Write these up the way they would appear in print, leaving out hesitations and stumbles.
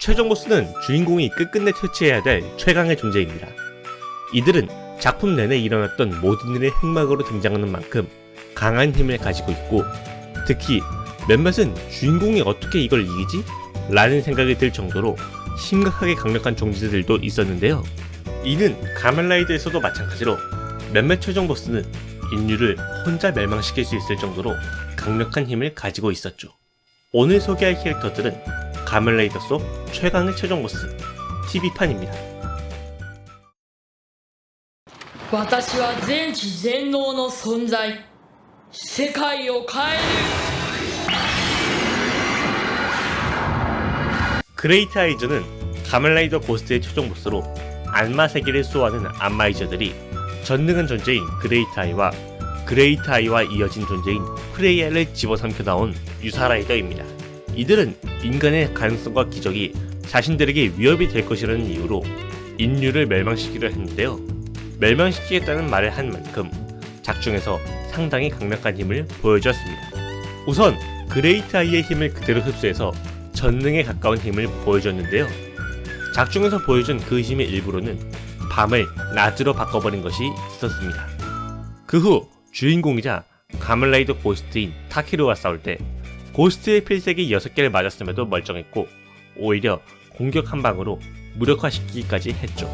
최종 보스는 주인공이 끝끝내 퇴치해야 될 최강의 존재입니다. 이들은 작품 내내 일어났던 모든 일의 핵막으로 등장하는 만큼 강한 힘을 가지고 있고, 특히 몇몇은 주인공이 어떻게 이걸 이기지? 라는 생각이 들 정도로 심각하게 강력한 존재들도 있었는데요. 이는 가면라이더에서도 마찬가지로 몇몇 최종 보스는 인류를 혼자 멸망시킬 수 있을 정도로 강력한 힘을 가지고 있었죠. 오늘 소개할 캐릭터들은 가면라이더 속 최강의 최종 보스 TV판입니다. 私は全知全能の存在。世界を変える。 그레이트 아이저는 가면라이더 고스트의 최종 보스로 악마 세계를 수호하는 악마이저들이 전능한 존재인 그레이트 아이와 이어진 존재인 프레이야를 집어삼켜 나온 유사라이더입니다. 이들은 인간의 가능성과 기적이 자신들에게 위협이 될 것이라는 이유로 인류를 멸망시키려 했는데요. 멸망시키겠다는 말을 한 만큼 작중에서 상당히 강력한 힘을 보여주었습니다. 우선 그레이트 아이의 힘을 그대로 흡수해서 전능에 가까운 힘을 보여줬는데요. 작중에서 보여준 그 힘의 일부로는 밤을 낮으로 바꿔버린 것이 있었습니다. 그 후 주인공이자 가면라이더 고스트인 타케루와 싸울 때 고스트의 필살기 6개를 맞았음에도 멀쩡했고, 오히려 공격 한 방으로 무력화시키기까지 했죠.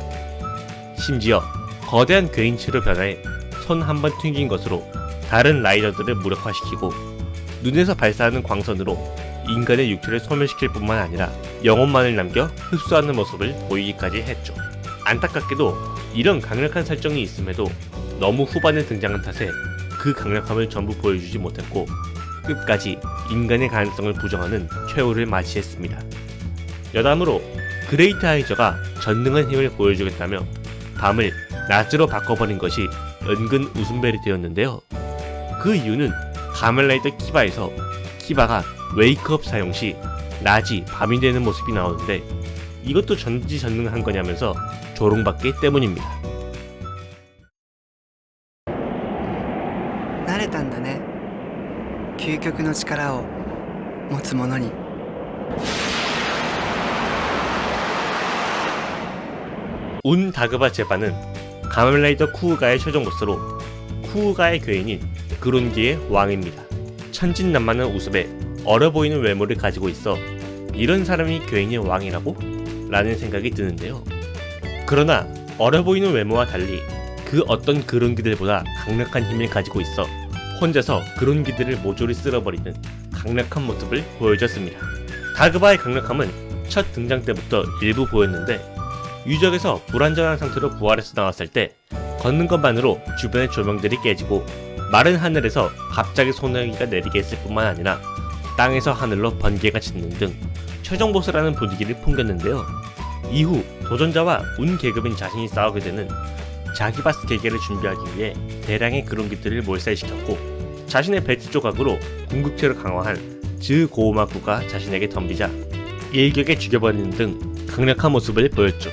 심지어 거대한 괴인체로 변화해 손 한 번 튕긴 것으로 다른 라이더들을 무력화시키고, 눈에서 발사하는 광선으로 인간의 육체를 소멸시킬 뿐만 아니라 영혼만을 남겨 흡수하는 모습을 보이기까지 했죠. 안타깝게도 이런 강력한 설정이 있음에도 너무 후반에 등장한 탓에 그 강력함을 전부 보여주지 못했고, 끝까지 인간의 가능성을 부정하는 최후를 맞이했습니다. 여담으로 그레이트 아이저가 전능한 힘을 보여주겠다며 밤을 낮으로 바꿔버린 것이 은근 웃음벨이 되었는데요. 그 이유는 가면라이더 키바에서 키바가 웨이크업 사용 시 낮이 밤이 되는 모습이 나오는데, 이것도 전지전능한 거냐면서 조롱받기 때문입니다. 慣れたんだね。究極の力を持つ者に。 운 다그바 제바는 가면라이더 쿠우가의 최종 보스로 쿠우가의 괴인인 그론기의 왕입니다. 천진난만한 우습에 어려 보이는 외모를 가지고 있어 이런 사람이 괴인의 왕이라고? 라는 생각이 드는데요. 그러나 어려 보이는 외모와 달리 그 어떤 그론기들보다 강력한 힘을 가지고 있어 혼자서 그론기들을 모조리 쓸어버리는 강력한 모습을 보여줬습니다. 다그바의 강력함은 첫 등장 때부터 일부 보였는데, 유적에서 불완전한 상태로 부활해서 나왔을 때 걷는 것만으로 주변의 조명들이 깨지고, 마른 하늘에서 갑자기 소나기가 내리게 했을 뿐만 아니라 땅에서 하늘로 번개가 짖는 등 최종 보스라는 분위기를 풍겼는데요. 이후 도전자와 운 계급인 자신이 싸우게 되는 자기바스 계계를 준비하기 위해 대량의 그론기들을 몰살시켰고, 자신의 벨트 조각으로 궁극체를 강화한 즈고우마쿠가 자신에게 덤비자 일격에 죽여버리는 등 강력한 모습을 보였죠.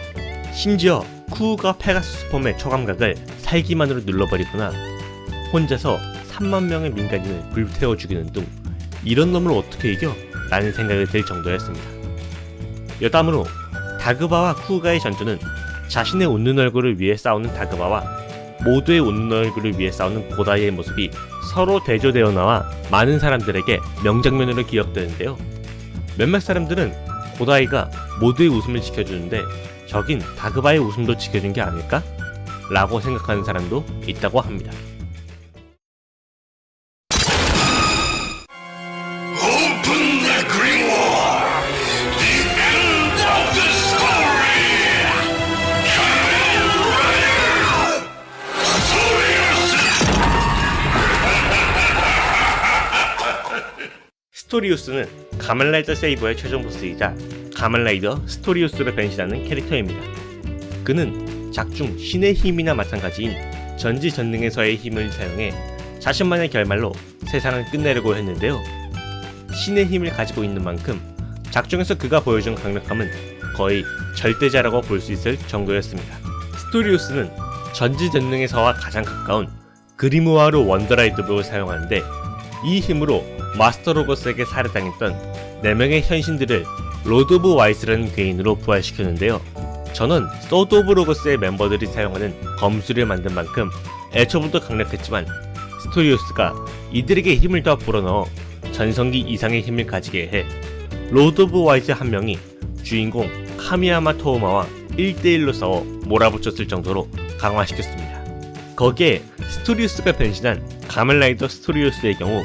심지어 쿠우가 페가수스 폼의 초감각을 살기만으로 눌러버리거나 혼자서 3만 명의 민간인을 불태워 죽이는 등 이런 놈을 어떻게 이겨? 라는 생각이 들 정도였습니다. 여담으로 다그바와 쿠우가의 전투는 자신의 웃는 얼굴을 위해 싸우는 다그바와 모두의 웃는 얼굴을 위해 싸우는 고다이의 모습이 서로 대조되어 나와 많은 사람들에게 명장면으로 기억되는데요. 몇몇 사람들은 고다이가 모두의 웃음을 지켜주는데 저긴 다그바의 웃음도 지켜준 게 아닐까? 라고 생각하는 사람도 있다고 합니다. 스토리우스는 가면라이더 세이버의 최종 보스이자 가면라이더 스토리우스로 변신하는 캐릭터입니다. 그는 작중 신의 힘이나 마찬가지인 전지전능에서의 힘을 사용해 자신만의 결말로 세상을 끝내려고 했는데요. 신의 힘을 가지고 있는 만큼 작중에서 그가 보여준 강력함은 거의 절대자라고 볼 수 있을 정도였습니다. 스토리우스는 전지전능에서와 가장 가까운 그리무와르 원더라이드북을 사용하는데, 이 힘으로 마스터 로고스에게 살해당했던 4명의 현신들을 로드 오브 와이스라는 괴인으로 부활시켰는데요. 저는 소드 오브 로고스의 멤버들이 사용하는 검술을 만든 만큼 애초부터 강력했지만 스토리우스가 이들에게 힘을 더 불어넣어 전성기 이상의 힘을 가지게 해 로드 오브 와이스 한 명이 주인공 카미야마 토우마와 1대1로 싸워 몰아붙였을 정도로 강화시켰습니다. 거기에 스토리우스가 변신한 가면라이더 스토리우스의 경우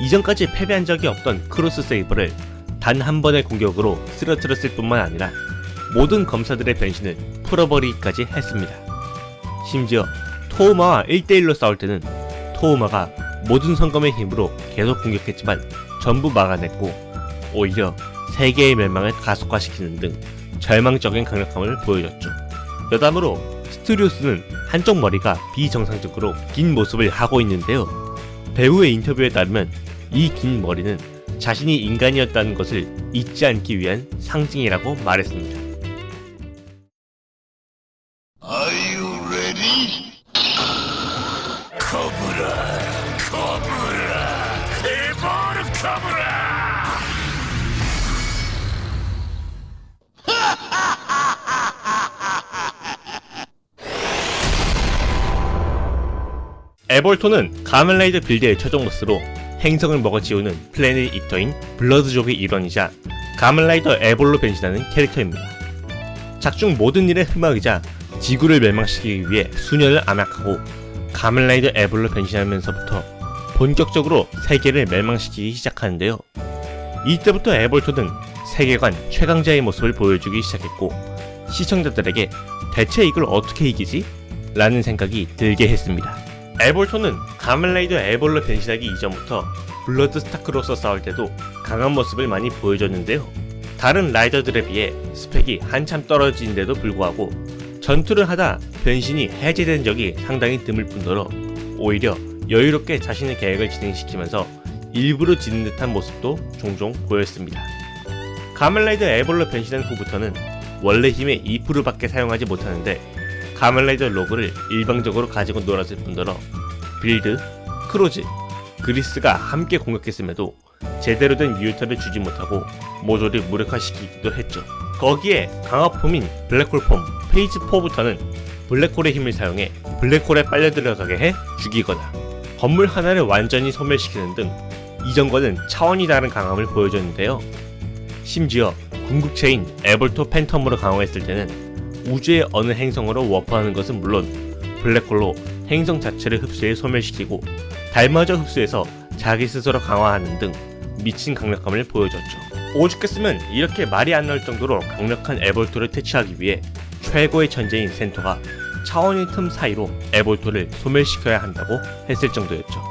이전까지 패배한 적이 없던 크로스 세이버를 단 한 번의 공격으로 쓰러뜨렸을 뿐만 아니라 모든 검사들의 변신을 풀어버리기까지 했습니다. 심지어 토우마와 1대1로 싸울 때는 토우마가 모든 성검의 힘으로 계속 공격했지만 전부 막아냈고 오히려 세계의 멸망을 가속화시키는 등 절망적인 강력함을 보여줬죠. 여담으로 스토리우스는 한쪽 머리가 비정상적으로 긴 모습을 하고 있는데요. 배우의 인터뷰에 따르면 이 긴 머리는 자신이 인간이었다는 것을 잊지 않기 위한 상징이라고 말했습니다. Are you ready? Cobra, Cobra, Cobra, Cobra. 에볼토는 가면라이더 빌드의 최종 보스로 행성을 먹어치우는 플래닛 이터인 블러드족의 일원이자 가면라이더 에볼로 변신하는 캐릭터입니다. 작중 모든 일의 흠막이자 지구를 멸망시키기 위해 수년을 암약하고 가면라이더 에볼로 변신하면서부터 본격적으로 세계를 멸망시키기 시작하는데요. 이때부터 에볼토는 세계관 최강자의 모습을 보여주기 시작했고 시청자들에게 대체 이걸 어떻게 이기지? 라는 생각이 들게 했습니다. 에볼토는 가면라이더 에볼로 변신하기 이전부터 블러드 스타크로서 싸울 때도 강한 모습을 많이 보여줬는데요. 다른 라이더들에 비해 스펙이 한참 떨어진데도 불구하고 전투를 하다 변신이 해제된 적이 상당히 드물 뿐더러 오히려 여유롭게 자신의 계획을 진행시키면서 일부러 지는 듯한 모습도 종종 보였습니다. 가면라이더 에볼로 변신한 후부터는 원래 힘의 2%밖에 사용하지 못하는데 가면라이더 로그를 일방적으로 가지고 놀았을 뿐더러 빌드, 크로즈, 그리스가 함께 공격했음에도 제대로 된 유효타를 주지 못하고 모조리 무력화시키기도 했죠. 거기에 강화폼인 블랙홀 폼 페이지 4부터는 블랙홀의 힘을 사용해 블랙홀에 빨려 들어가게 해 죽이거나 건물 하나를 완전히 소멸시키는 등 이전과는 차원이 다른 강함을 보여줬는데요. 심지어 궁극체인 에볼토 팬텀으로 강화했을 때는 우주의 어느 행성으로 워프하는 것은 물론 블랙홀로 행성 자체를 흡수해 소멸시키고 달마저 흡수해서 자기 스스로 강화하는 등 미친 강력함을 보여줬죠. 오죽했으면 이렇게 말이 안 나올 정도로 강력한 에볼토를 퇴치하기 위해 최고의 천재인 센토가 차원의 틈 사이로 에볼토를 소멸시켜야 한다고 했을 정도였죠.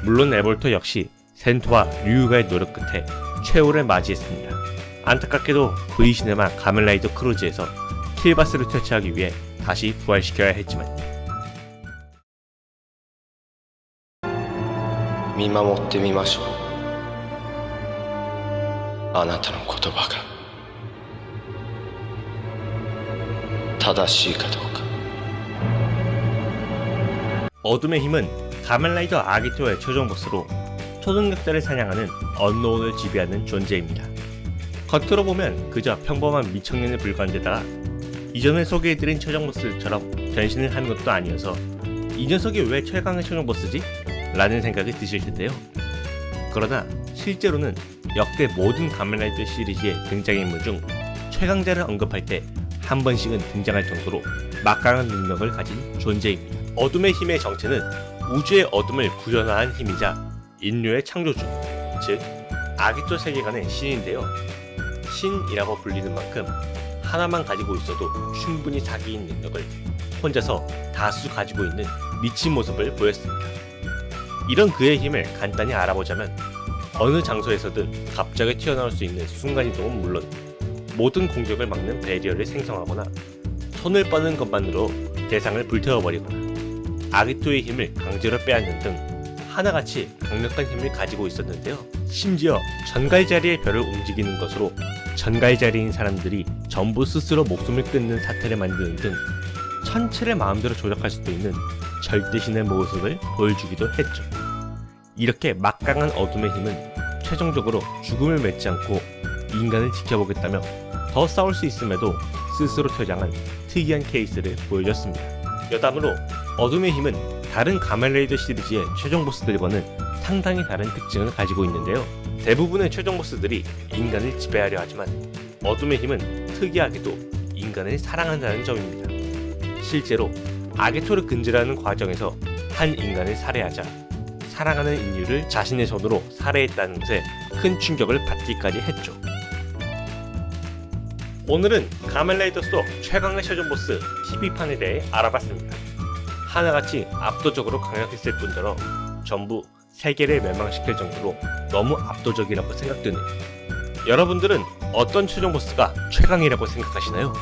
물론 에볼토 역시 센토와 류가의 노력 끝에 최후를 맞이했습니다. 안타깝게도 V시네마 가면라이더 크루즈에서 킬바스를 퇴치하기 위해 다시 부활시켜야 했지만 見守ってみましょう。あなたの言葉が正しいかどうか。 어둠의 힘은 가면라이더 아기토의 최종 보스로 초능력자를 사냥하는 언노운을 지배하는 존재입니다. 겉으로 보면 그저 평범한 미청년에 불과한 데다가 이전에 소개해드린 최종 보스처럼 변신을 하는 것도 아니어서 이 녀석이 왜 최강의 최종 보스지? 라는 생각이 드실 텐데요. 그러나 실제로는 역대 모든 가면라이더 시리즈의 등장인물 중 최강자를 언급할 때 한 번씩은 등장할 정도로 막강한 능력을 가진 존재입니다. 어둠의 힘의 정체는 우주의 어둠을 구현화한 힘이자 인류의 창조주, 즉 아기토 세계관의 신인데요. 신이라고 불리는 만큼 하나만 가지고 있어도 충분히 사기인 능력을 혼자서 다수 가지고 있는 미친 모습을 보였습니다. 이런 그의 힘을 간단히 알아보자면 어느 장소에서든 갑자기 튀어나올 수 있는 순간이동은 물론 모든 공격을 막는 배리어를 생성하거나 손을 뻗는 것만으로 대상을 불태워버리거나 아기토의 힘을 강제로 빼앗는 등 하나같이 강력한 힘을 가지고 있었는데요. 심지어 전갈자리의 별을 움직이는 것으로 전갈자리인 사람들이 전부 스스로 목숨을 끊는 사태를 만드는 등 천체를 마음대로 조작할 수도 있는 절대신의 모습을 보여주기도 했죠. 이렇게 막강한 어둠의 힘은 최종적으로 죽음을 맺지 않고 인간을 지켜보겠다며 더 싸울 수 있음에도 스스로 퇴장한 특이한 케이스를 보여줬습니다. 여담으로 어둠의 힘은 다른 가멜레이더 시리즈의 최종 보스들과는 상당히 다른 특징을 가지고 있는데요. 대부분의 최종 보스들이 인간을 지배하려 하지만 어둠의 힘은 특이하게도 인간을 사랑한다는 점입니다. 실제로 아게토를 근절하는 과정에서 한 인간을 살해하자 사랑하는 인류를 자신의 손으로 살해했다는 것에 큰 충격을 받기까지 했죠. 오늘은 가멜레이더 속 최강의 최종 보스 TV판에 대해 알아봤습니다. 하나같이 압도적으로 강력했을 뿐더러 전부 세계를 멸망시킬 정도로 너무 압도적이라고 생각되네요. 여러분들은 어떤 최종 보스가 최강이라고 생각하시나요?